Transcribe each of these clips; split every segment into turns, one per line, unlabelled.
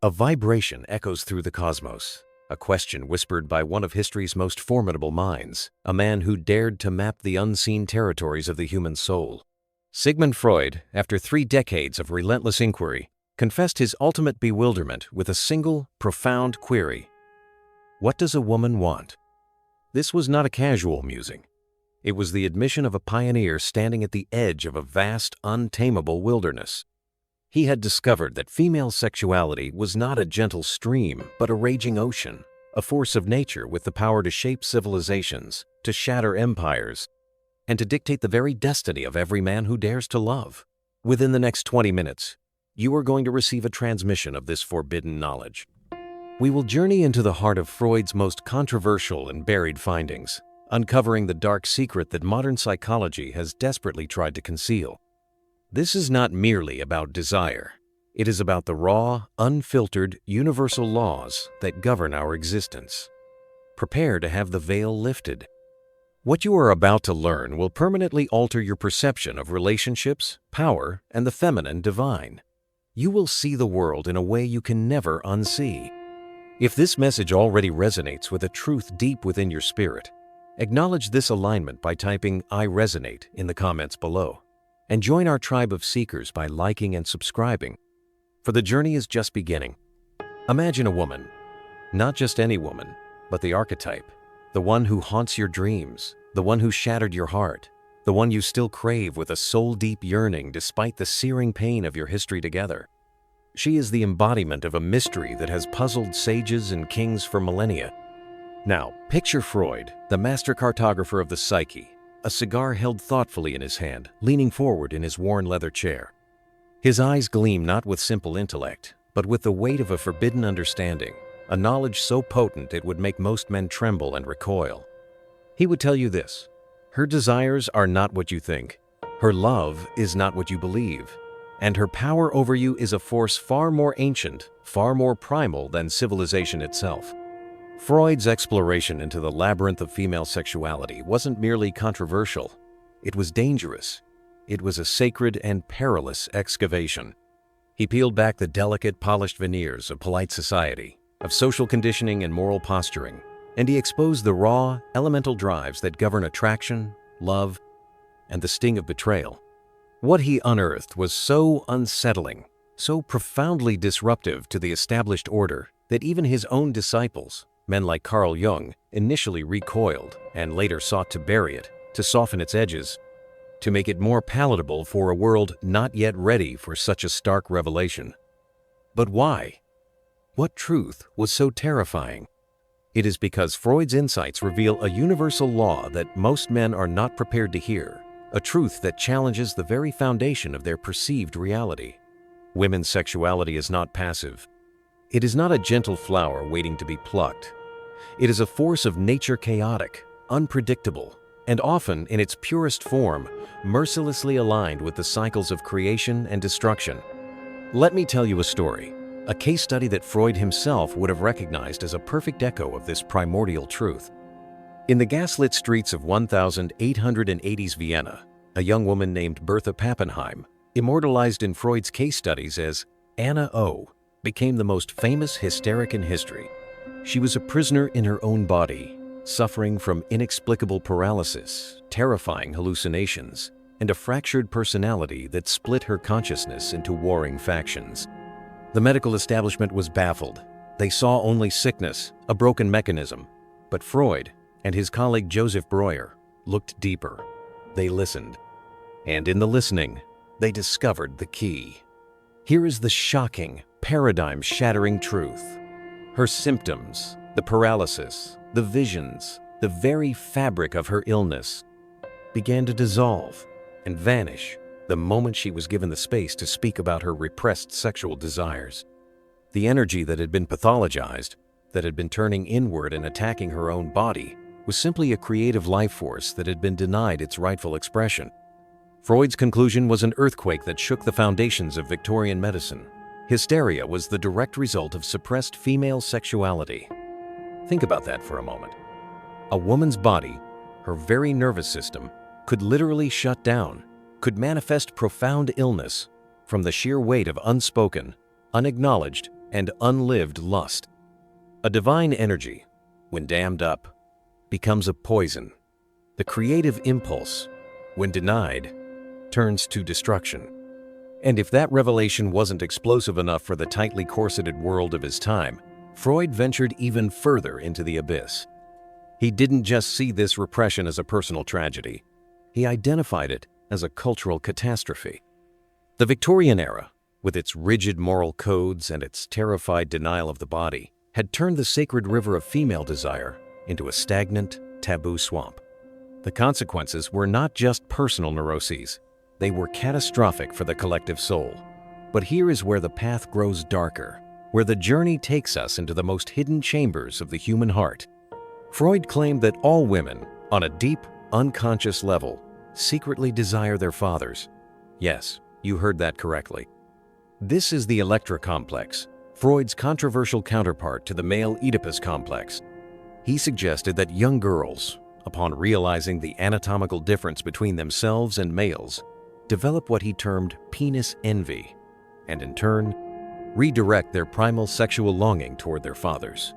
A vibration echoes through the cosmos, a question whispered by one of history's most formidable minds, a man who dared to map the unseen territories of the human soul. Sigmund Freud, after 3 decades of relentless inquiry, confessed his ultimate bewilderment with a single, profound query. What does a woman want? This was not a casual musing. It was the admission of a pioneer standing at the edge of a vast, untamable wilderness. He had discovered that female sexuality was not a gentle stream, but a raging ocean, a force of nature with the power to shape civilizations, to shatter empires, and to dictate the very destiny of every man who dares to love. Within the next 20 minutes, you are going to receive a transmission of this forbidden knowledge. We will journey into the heart of Freud's most controversial and buried findings, uncovering the dark secret that modern psychology has desperately tried to conceal. This is not merely about desire. It is about the raw, unfiltered, universal laws that govern our existence. Prepare to have the veil lifted. What you are about to learn will permanently alter your perception of relationships, power, and the feminine divine. You will see the world in a way you can never unsee. If this message already resonates with a truth deep within your spirit, acknowledge this alignment by typing "I resonate" in the comments below. And join our tribe of seekers by liking and subscribing, for the journey is just beginning. Imagine a woman, not just any woman, but the archetype, the one who haunts your dreams, the one who shattered your heart, the one you still crave with a soul-deep yearning despite the searing pain of your history together. She is the embodiment of a mystery that has puzzled sages and kings for millennia. Now, picture Freud, the master cartographer of the psyche, a cigar held thoughtfully in his hand, leaning forward in his worn leather chair. His eyes gleam not with simple intellect, but with the weight of a forbidden understanding, a knowledge so potent it would make most men tremble and recoil. He would tell you this: her desires are not what you think, her love is not what you believe, and her power over you is a force far more ancient, far more primal than civilization itself. Freud's exploration into the labyrinth of female sexuality wasn't merely controversial. It was dangerous. It was a sacred and perilous excavation. He peeled back the delicate, polished veneers of polite society, of social conditioning and moral posturing, and he exposed the raw, elemental drives that govern attraction, love, and the sting of betrayal. What he unearthed was so unsettling, so profoundly disruptive to the established order that even his own disciples, men like Carl Jung, initially recoiled and later sought to bury it, to soften its edges, to make it more palatable for a world not yet ready for such a stark revelation. But why? What truth was so terrifying? It is because Freud's insights reveal a universal law that most men are not prepared to hear, a truth that challenges the very foundation of their perceived reality. Women's sexuality is not passive. It is not a gentle flower waiting to be plucked. It is a force of nature, chaotic, unpredictable, and often, in its purest form, mercilessly aligned with the cycles of creation and destruction. Let me tell you a story, a case study that Freud himself would have recognized as a perfect echo of this primordial truth. In the gaslit streets of 1880s Vienna, a young woman named Bertha Pappenheim, immortalized in Freud's case studies as Anna O., became the most famous hysteric in history. She was a prisoner in her own body, suffering from inexplicable paralysis, terrifying hallucinations, and a fractured personality that split her consciousness into warring factions. The medical establishment was baffled. They saw only sickness, a broken mechanism. But Freud and his colleague Joseph Breuer looked deeper. They listened. And in the listening, they discovered the key. Here is the shocking, paradigm-shattering truth. Her symptoms, the paralysis, the visions, the very fabric of her illness, began to dissolve and vanish the moment she was given the space to speak about her repressed sexual desires. The energy that had been pathologized, that had been turning inward and attacking her own body, was simply a creative life force that had been denied its rightful expression. Freud's conclusion was an earthquake that shook the foundations of Victorian medicine. Hysteria was the direct result of suppressed female sexuality. Think about that for a moment. A woman's body, her very nervous system, could literally shut down, could manifest profound illness from the sheer weight of unspoken, unacknowledged, and unlived lust. A divine energy, when dammed up, becomes a poison. The creative impulse, when denied, turns to destruction. And if that revelation wasn't explosive enough for the tightly corseted world of his time, Freud ventured even further into the abyss. He didn't just see this repression as a personal tragedy. He identified it as a cultural catastrophe. The Victorian era, with its rigid moral codes and its terrified denial of the body, had turned the sacred river of female desire into a stagnant, taboo swamp. The consequences were not just personal neuroses. They were catastrophic for the collective soul. But here is where the path grows darker, where the journey takes us into the most hidden chambers of the human heart. Freud claimed that all women, on a deep, unconscious level, secretly desire their fathers. Yes, you heard that correctly. This is the Electra complex, Freud's controversial counterpart to the male Oedipus complex. He suggested that young girls, upon realizing the anatomical difference between themselves and males, develop what he termed penis envy, and in turn, redirect their primal sexual longing toward their fathers.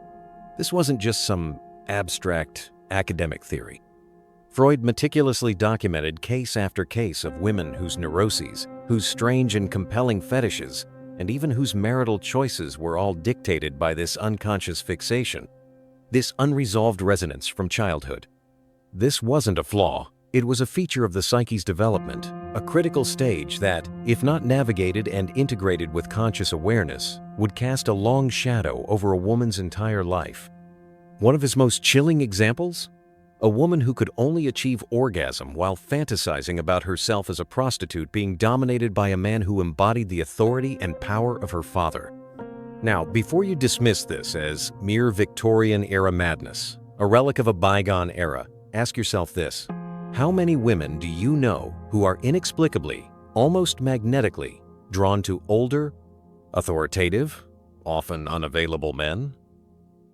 This wasn't just some abstract academic theory. Freud meticulously documented case after case of women whose neuroses, whose strange and compelling fetishes, and even whose marital choices were all dictated by this unconscious fixation, this unresolved resonance from childhood. This wasn't a flaw. It was a feature of the psyche's development, a critical stage that, if not navigated and integrated with conscious awareness, would cast a long shadow over a woman's entire life. One of his most chilling examples? A woman who could only achieve orgasm while fantasizing about herself as a prostitute being dominated by a man who embodied the authority and power of her father. Now, before you dismiss this as mere Victorian-era madness, a relic of a bygone era, ask yourself this. How many women do you know who are inexplicably, almost magnetically, drawn to older, authoritative, often unavailable men?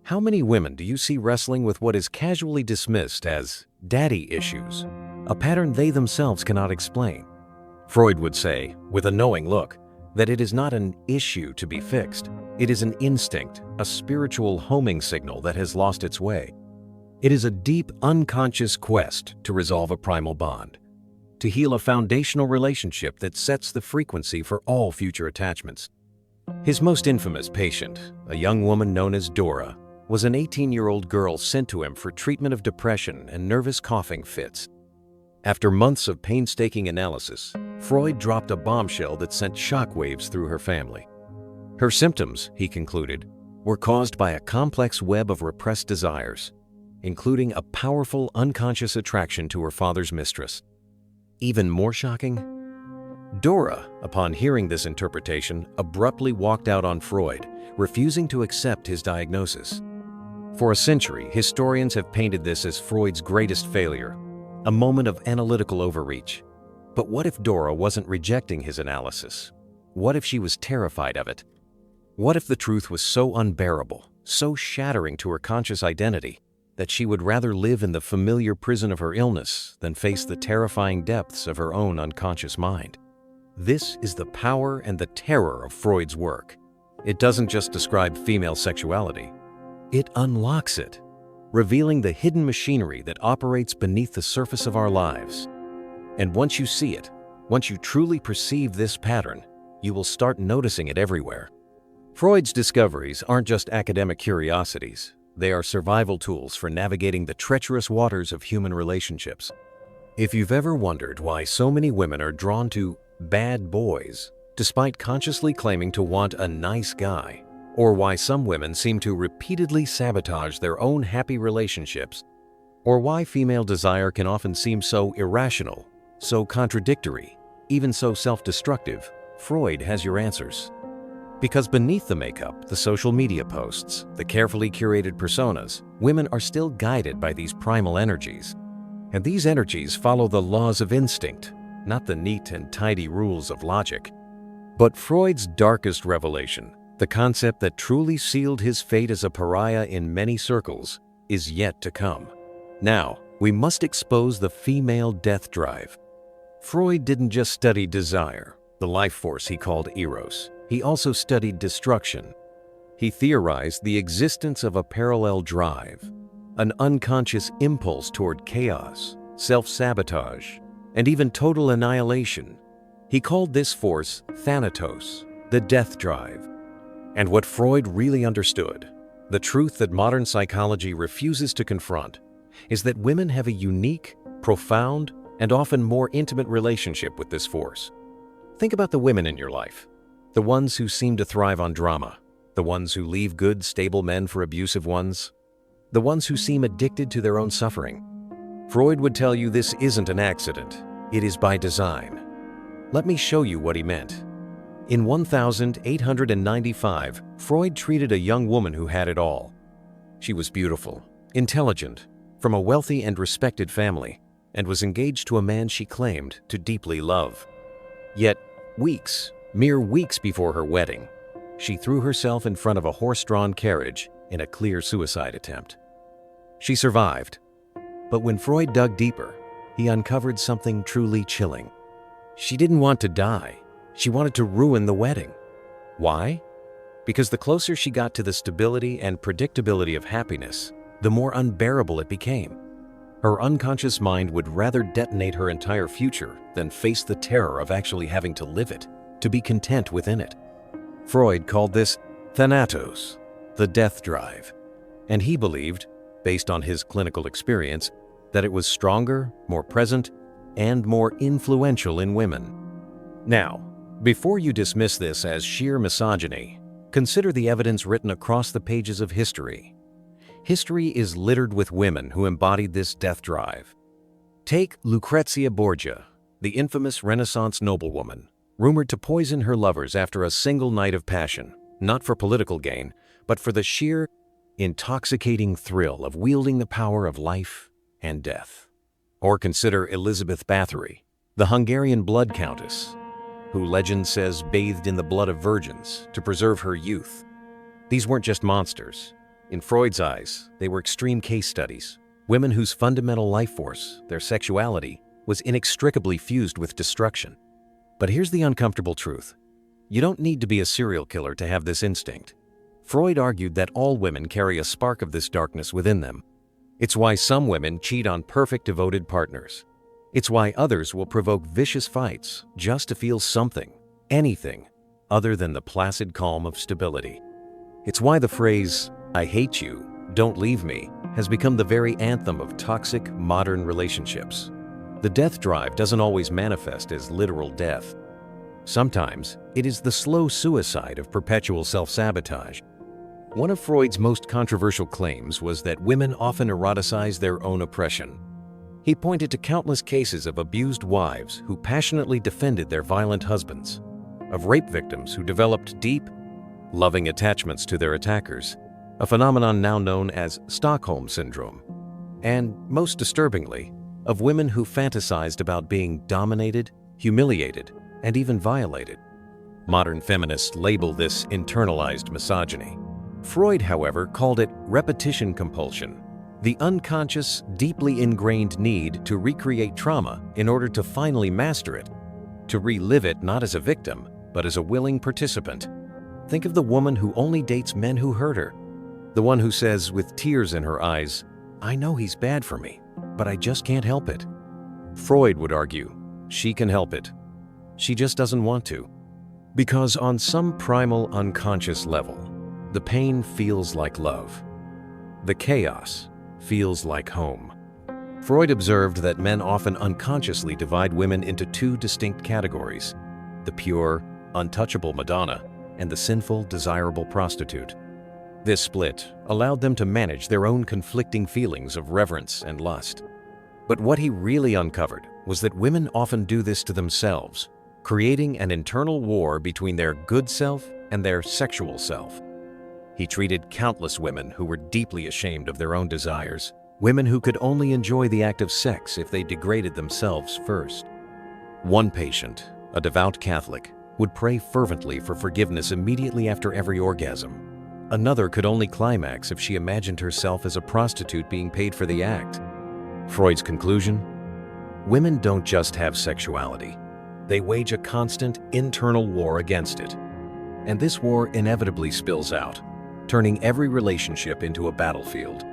How many women do you see wrestling with what is casually dismissed as daddy issues, a pattern they themselves cannot explain? Freud would say, with a knowing look, that it is not an issue to be fixed. It is an instinct, a spiritual homing signal that has lost its way. It is a deep, unconscious quest to resolve a primal bond, to heal a foundational relationship that sets the frequency for all future attachments. His most infamous patient, a young woman known as Dora, was an 18-year-old girl sent to him for treatment of depression and nervous coughing fits. After months of painstaking analysis, Freud dropped a bombshell that sent shockwaves through her family. Her symptoms, he concluded, were caused by a complex web of repressed desires, including a powerful unconscious attraction to her father's mistress. Even more shocking? Dora, upon hearing this interpretation, abruptly walked out on Freud, refusing to accept his diagnosis. For a century, historians have painted this as Freud's greatest failure, a moment of analytical overreach. But what if Dora wasn't rejecting his analysis? What if she was terrified of it? What if the truth was so unbearable, so shattering to her conscious identity, that she would rather live in the familiar prison of her illness than face the terrifying depths of her own unconscious mind? This is the power and the terror of Freud's work. It doesn't just describe female sexuality. It unlocks it, revealing the hidden machinery that operates beneath the surface of our lives. And once you see it, once you truly perceive this pattern, you will start noticing it everywhere. Freud's discoveries aren't just academic curiosities. They are survival tools for navigating the treacherous waters of human relationships. If you've ever wondered why so many women are drawn to bad boys, despite consciously claiming to want a nice guy, or why some women seem to repeatedly sabotage their own happy relationships, or why female desire can often seem so irrational, so contradictory, even so self-destructive, Freud has your answers. Because beneath the makeup, the social media posts, the carefully curated personas, women are still guided by these primal energies. And these energies follow the laws of instinct, not the neat and tidy rules of logic. But Freud's darkest revelation, the concept that truly sealed his fate as a pariah in many circles, is yet to come. Now, we must expose the female death drive. Freud didn't just study desire, the life force he called eros. He also studied destruction, He theorized the existence of a parallel drive, an unconscious impulse toward chaos, self-sabotage, and even total annihilation. He called this force Thanatos, the death drive. And what Freud really understood, the truth that modern psychology refuses to confront, is that women have a unique, profound, and often more intimate relationship with this force. Think about the women in your life, the ones who seem to thrive on drama, the ones who leave good, stable men for abusive ones, the ones who seem addicted to their own suffering. Freud would tell you this isn't an accident, it is by design. Let me show you what he meant. In 1895, Freud treated a young woman who had it all. She was beautiful, intelligent, from a wealthy and respected family, and was engaged to a man she claimed to deeply love. Yet, mere weeks before her wedding, she threw herself in front of a horse-drawn carriage in a clear suicide attempt. She survived, but when Freud dug deeper, he uncovered something truly chilling. She didn't want to die. She wanted to ruin the wedding. Why? Because the closer she got to the stability and predictability of happiness, the more unbearable it became. Her unconscious mind would rather detonate her entire future than face the terror of actually having to live it, to be content within it. Freud called this Thanatos, the death drive, and he believed, based on his clinical experience, that it was stronger, more present, and more influential in women. Now, before you dismiss this as sheer misogyny, consider the evidence written across the pages of history. History is littered with women who embodied this death drive. Take Lucrezia Borgia, the infamous Renaissance noblewoman, rumored to poison her lovers after a single night of passion, not for political gain, but for the sheer, intoxicating thrill of wielding the power of life and death. Or consider Elizabeth Bathory, the Hungarian blood countess, who legend says bathed in the blood of virgins to preserve her youth. These weren't just monsters. In Freud's eyes, they were extreme case studies, women whose fundamental life force, their sexuality, was inextricably fused with destruction. But here's the uncomfortable truth. You don't need to be a serial killer to have this instinct. Freud argued that all women carry a spark of this darkness within them. It's why some women cheat on perfect devoted partners. It's why others will provoke vicious fights just to feel something, anything, other than the placid calm of stability. It's why the phrase, "I hate you, don't leave me," has become the very anthem of toxic, modern relationships. The death drive doesn't always manifest as literal death. Sometimes, it is the slow suicide of perpetual self-sabotage. One of Freud's most controversial claims was that women often eroticize their own oppression. He pointed to countless cases of abused wives who passionately defended their violent husbands, of rape victims who developed deep, loving attachments to their attackers, a phenomenon now known as Stockholm Syndrome, and, most disturbingly, of women who fantasized about being dominated, humiliated, and even violated. Modern feminists label this internalized misogyny. Freud, however, called it repetition compulsion, the unconscious, deeply ingrained need to recreate trauma in order to finally master it, to relive it not as a victim, but as a willing participant. Think of the woman who only dates men who hurt her, the one who says with tears in her eyes, "I know he's bad for me, but I just can't help it." Freud would argue, she can help it. She just doesn't want to. Because on some primal unconscious level, the pain feels like love. The chaos feels like home. Freud observed that men often unconsciously divide women into two distinct categories: the pure, untouchable Madonna and the sinful, desirable prostitute. This split allowed them to manage their own conflicting feelings of reverence and lust. But what he really uncovered was that women often do this to themselves, creating an internal war between their good self and their sexual self. He treated countless women who were deeply ashamed of their own desires, women who could only enjoy the act of sex if they degraded themselves first. One patient, a devout Catholic, would pray fervently for forgiveness immediately after every orgasm. Another could only climax if she imagined herself as a prostitute being paid for the act. Freud's conclusion? Women don't just have sexuality. They wage a constant internal war against it. And this war inevitably spills out. turning every relationship into a battlefield.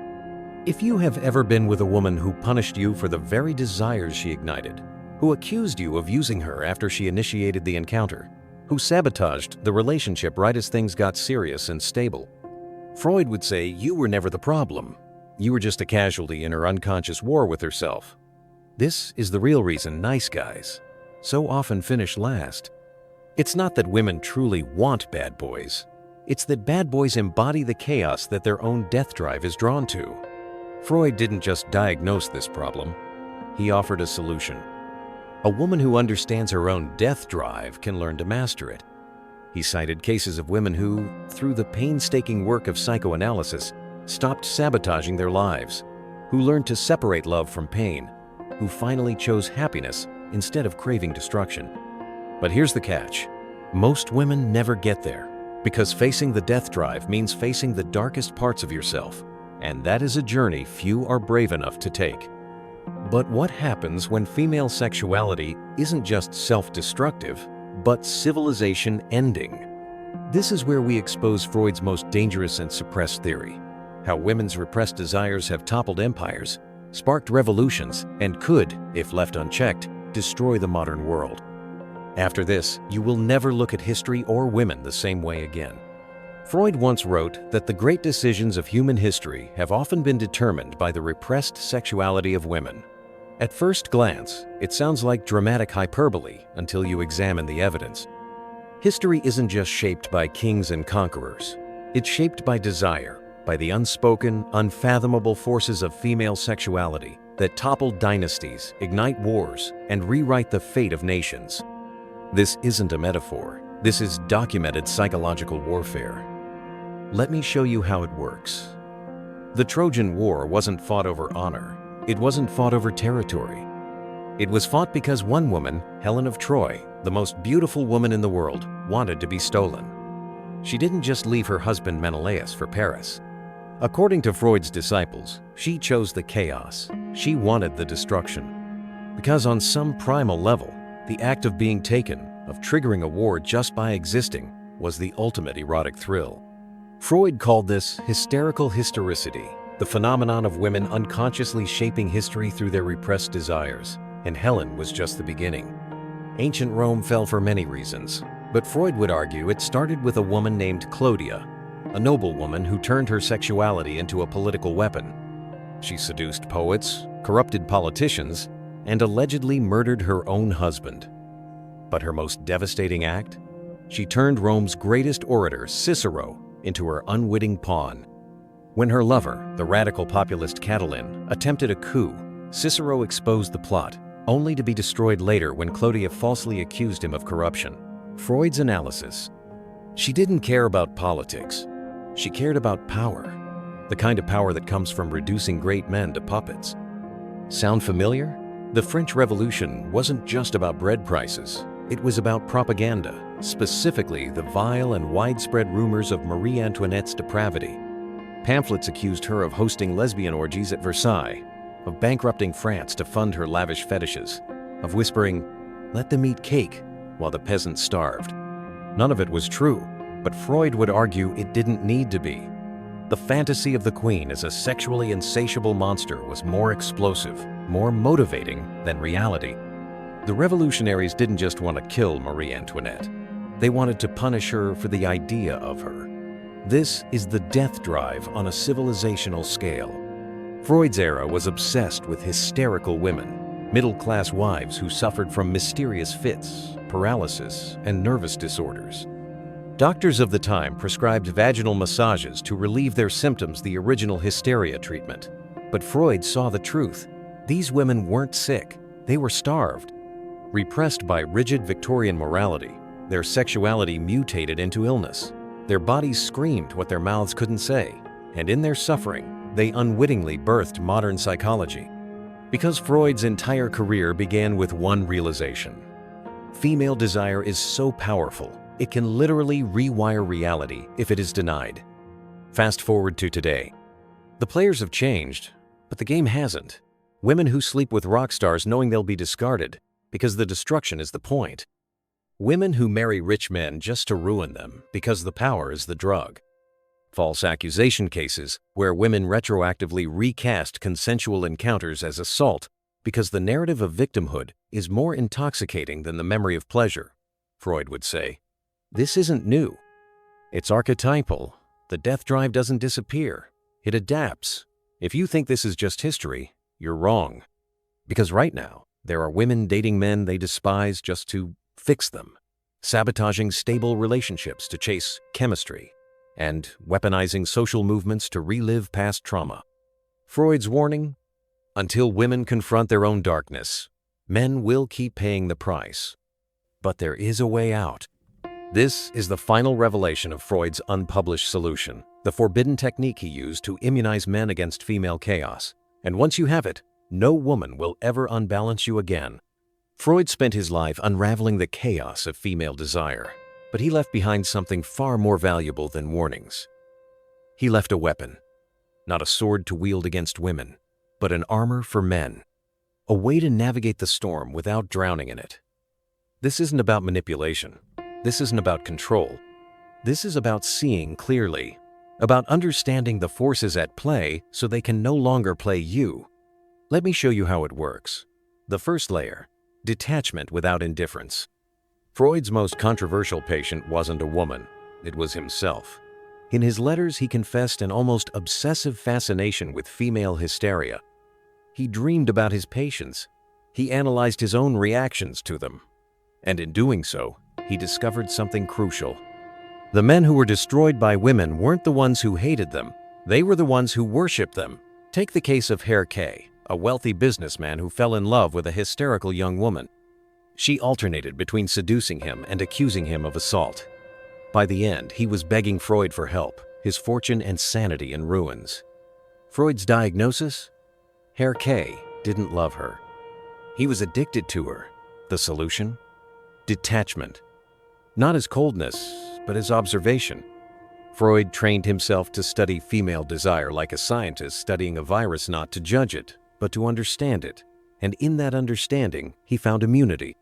If you have ever been with a woman who punished you for the very desires she ignited, who accused you of using her after she initiated the encounter, who sabotaged the relationship right as things got serious and stable, Freud would say you were never the problem. You were just a casualty in her unconscious war with herself. This is the real reason nice guys so often finish last. It's not that women truly want bad boys. It's that bad boys embody the chaos that their own death drive is drawn to. Freud didn't just diagnose this problem. He offered a solution. A woman who understands her own death drive can learn to master it. He cited cases of women who, through the painstaking work of psychoanalysis, stopped sabotaging their lives, who learned to separate love from pain, who finally chose happiness instead of craving destruction. But here's the catch. Most women never get there, because facing the death drive means facing the darkest parts of yourself, and that is a journey few are brave enough to take. But what happens when female sexuality isn't just self-destructive, but civilization-ending? This is where we expose Freud's most dangerous and suppressed theory: how women's repressed desires have toppled empires, sparked revolutions, and could, if left unchecked, destroy the modern world. After this, you will never look at history or women the same way again. Freud once wrote that the great decisions of human history have often been determined by the repressed sexuality of women. At first glance, it sounds like dramatic hyperbole until you examine the evidence. History isn't just shaped by kings and conquerors. It's shaped by desire, by the unspoken, unfathomable forces of female sexuality that topple dynasties, ignite wars, and rewrite the fate of nations. This isn't a metaphor. This is documented psychological warfare. Let me show you how it works. The Trojan War wasn't fought over honor. It wasn't fought over territory. It was fought because one woman, Helen of Troy, the most beautiful woman in the world, wanted to be stolen. She didn't just leave her husband Menelaus for Paris. According to Freud's disciples, she chose the chaos. She wanted the destruction. Because on some primal level, the act of being taken, of triggering a war just by existing, was the ultimate erotic thrill. Freud called this hysterical historicity, the phenomenon of women unconsciously shaping history through their repressed desires, and Helen was just the beginning. Ancient Rome fell for many reasons, but Freud would argue it started with a woman named Clodia, a noble woman who turned her sexuality into a political weapon. She seduced poets, corrupted politicians, and allegedly murdered her own husband. But her most devastating act? She turned Rome's greatest orator, Cicero, into her unwitting pawn. When her lover, the radical populist Catiline, attempted a coup, Cicero exposed the plot, only to be destroyed later when Clodia falsely accused him of corruption. Freud's analysis: she didn't care about politics. She cared about power, the kind of power that comes from reducing great men to puppets. Sound familiar? The French Revolution wasn't just about bread prices. It was about propaganda, specifically the vile and widespread rumors of Marie Antoinette's depravity. Pamphlets accused her of hosting lesbian orgies at Versailles, of bankrupting France to fund her lavish fetishes, of whispering, "Let them eat cake," while the peasants starved. None of it was true, but Freud would argue it didn't need to be. The fantasy of the queen as a sexually insatiable monster was more explosive, more motivating than reality. The revolutionaries didn't just want to kill Marie Antoinette. They wanted to punish her for the idea of her. This is the death drive on a civilizational scale. Freud's era was obsessed with hysterical women, middle-class wives who suffered from mysterious fits, paralysis, and nervous disorders. Doctors of the time prescribed vaginal massages to relieve their symptoms, the original hysteria treatment. But Freud saw the truth. These women weren't sick, they were starved. Repressed by rigid Victorian morality, their sexuality mutated into illness. Their bodies screamed what their mouths couldn't say, and in their suffering, they unwittingly birthed modern psychology. Because Freud's entire career began with one realization: female desire is so powerful, it can literally rewire reality if it is denied. Fast forward to today. The players have changed, but the game hasn't. Women who sleep with rock stars knowing they'll be discarded, because the destruction is the point. Women who marry rich men just to ruin them, because the power is the drug. false accusation cases, where women retroactively recast consensual encounters as assault because the narrative of victimhood is more intoxicating than the memory of pleasure, Freud would say. This isn't new. It's archetypal. The death drive doesn't disappear. It adapts. If you think this is just history, you're wrong. Because right now, there are women dating men they despise just to fix them, sabotaging stable relationships to chase chemistry, and weaponizing social movements to relive past trauma. Freud's warning? Until women confront their own darkness, men will keep paying the price. But there is a way out. This is the final revelation of Freud's unpublished solution, the forbidden technique he used to immunize men against female chaos. And once you have it, no woman will ever unbalance you again. Freud spent his life unraveling the chaos of female desire, but he left behind something far more valuable than warnings. He left a weapon, not a sword to wield against women, but an armor for men, a way to navigate the storm without drowning in it. This isn't about manipulation. This isn't about control. This is about seeing clearly, about understanding the forces at play so they can no longer play you. Let me show you how it works. The first layer, detachment without indifference. Freud's most controversial patient wasn't a woman, it was himself. In his letters, he confessed an almost obsessive fascination with female hysteria. He dreamed about his patients. He analyzed his own reactions to them. And in doing so, he discovered something crucial. The men who were destroyed by women weren't the ones who hated them. They were the ones who worshipped them. Take the case of Herr K., a wealthy businessman who fell in love with a hysterical young woman. She alternated between seducing him and accusing him of assault. By the end, he was begging Freud for help, his fortune and sanity in ruins. Freud's diagnosis? Herr K. didn't love her. He was addicted to her. The solution? Detachment. Not as coldness, but as observation. Freud trained himself to study female desire like a scientist studying a virus, not to judge it, but to understand it. And in that understanding, he found immunity.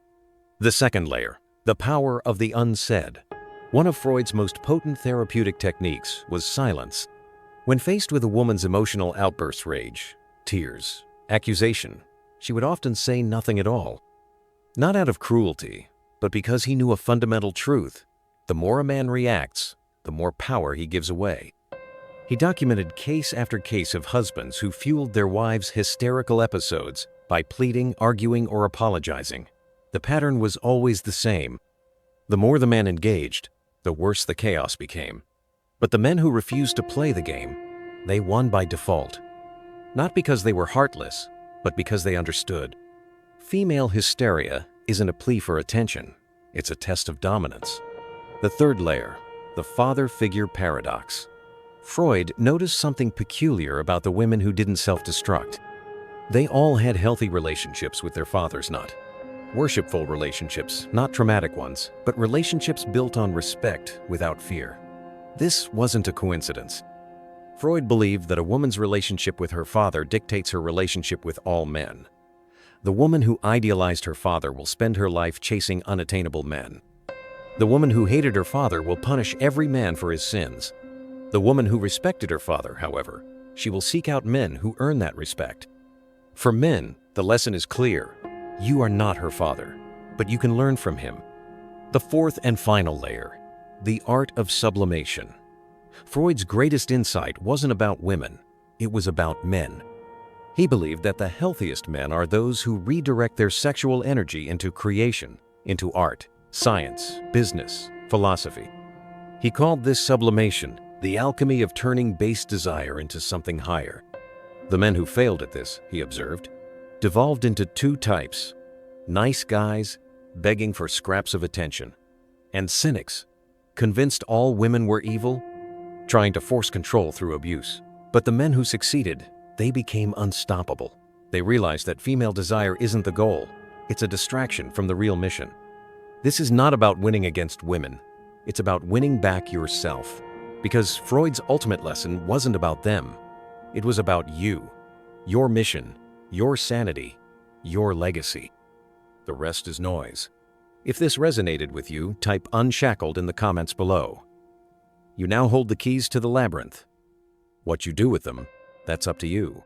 The second layer, the power of the unsaid. One of Freud's most potent therapeutic techniques was silence. When faced with a woman's emotional outburst, rage, tears, accusation, she would often say nothing at all. Not out of cruelty, but because he knew a fundamental truth. The more a man reacts, the more power he gives away. He documented case after case of husbands who fueled their wives' hysterical episodes by pleading, arguing, or apologizing. The pattern was always the same. The more the man engaged, the worse the chaos became. But the men who refused to play the game, they won by default. Not because they were heartless, but because they understood. Female hysteria isn't a plea for attention. It's a test of dominance. The third layer, the father figure paradox. Freud noticed something peculiar about the women who didn't self-destruct. They all had healthy relationships with their fathers, not worshipful relationships, not traumatic ones, but relationships built on respect without fear. This wasn't a coincidence. Freud believed that a woman's relationship with her father dictates her relationship with all men. The woman who idealized her father will spend her life chasing unattainable men. The woman who hated her father will punish every man for his sins. The woman who respected her father, however, she will seek out men who earn that respect. For men, the lesson is clear. You are not her father, but you can learn from him. The fourth and final layer, the art of sublimation. Freud's greatest insight wasn't about women, it was about men. He believed that the healthiest men are those who redirect their sexual energy into creation, into art, science, business, philosophy. He called this sublimation the alchemy of turning base desire into something higher. The men who failed at this, he observed, devolved into two types: nice guys, begging for scraps of attention, and cynics, convinced all women were evil, trying to force control through abuse. But the men who succeeded, they became unstoppable. They realized that female desire isn't the goal. It's a distraction from the real mission. This is not about winning against women. It's about winning back yourself. Because Freud's ultimate lesson wasn't about them. It was about you, your mission, your sanity, your legacy. The rest is noise. If this resonated with you, type unshackled in the comments below. You now hold the keys to the labyrinth. What you do with them, that's up to you.